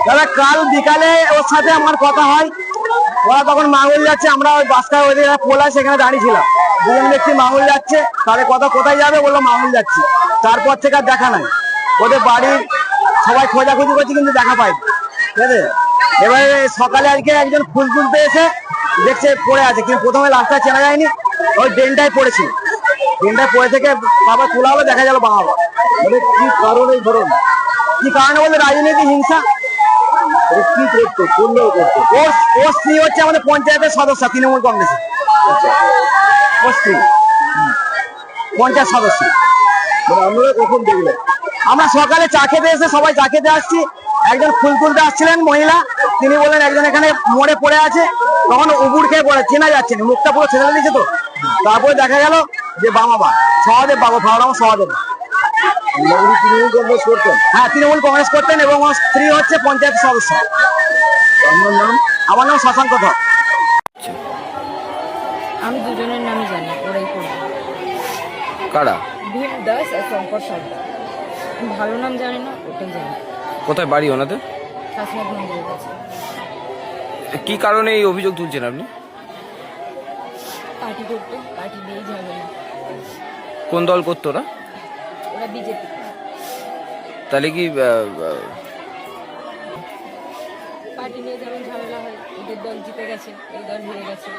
দাদা কাল বিকালে ওর সাথে আমার কথা হয়, ওরা তখন মাঙ্গুল যাচ্ছে, আমরা ওই বাসটা ওই পোলা সেখানে দাঁড়িয়েছিলাম, দুজন ব্যক্তি মাঙ্গুল যাচ্ছে, তাহলে কথা কোথায় যাবে বললো মাঙ্গুল যাচ্ছি। তারপর থেকে আর দেখা নাই, ওদের বাড়ির সবাই খোঁজাখুঁজি করছে কিন্তু দেখা পায়নি, ঠিক আছে। এবারে সকালে আজকে একজন ফুল তুলতে এসে দেখছে পড়ে আছে, কিন্তু প্রথমে লাশটা চেনা যায়নি, ওই ড্রেনটায় পড়েছিল, ড্রেনটায় পড়ে থেকে বাবা তোলা হলো, দেখা গেল বাবা। কি কারণে এই ধরুন, কি কারণে বলতে রাজনীতি হিংসা। কি করতো, কোনও করতো, ওর স্ত্রী হচ্ছে আমাদের পঞ্চায়েতের সদস্য, তৃণমূল কংগ্রেসের ওর স্ত্রী পঞ্চায়েত সদস্য। মানে আমরা কখন দেখলেন? আমরা সকালে চা খেতে এসে সবাই চা খেতে আসছি, একজন ফুল তুলতে আসছিলেন মহিলা, তিনি বললেন একজন এখানে মরে পড়ে আছে, তখন উবুর খেয়ে পড়ে, চেনা যাচ্ছে না, মুখটা পুরো ছেড়ে দিয়েছে তো। তারপরে দেখা গেল যে বাবা সহদেব বাবু, ফাওড়াম সহদেব। তৃণমূল কংগ্রেস করতেন? হ্যাঁ, তৃণমূল কংগ্রেস করতেন, এবং ওর স্ত্রী হচ্ছে পঞ্চায়েত সদস্য। আমার নাম? আমার নাম শশাঙ্ক ধর। আমি দুজনের নামই জানি, ওরাই করবে। কারা? ভীম দাস আর শঙ্কর সর্দার। ভালো নাম জানি না, ওটাই জানি। কোথায় বাড়ি ওনাদের? কাশীনাথ মন্দিরের কাছে। কি কারণে এই অভিযোগ তুলছেন আপনি? পার্টি করতো, পার্টি দিয়েই ঝামেলা। কোন দল করতো ওরা? ওরা বিজেপি। তাহলে কি পার্টি নিয়ে যেমন ঝামেলা হয়, ওদের দল জিতে গেছে, এই দল হেরে গেছে।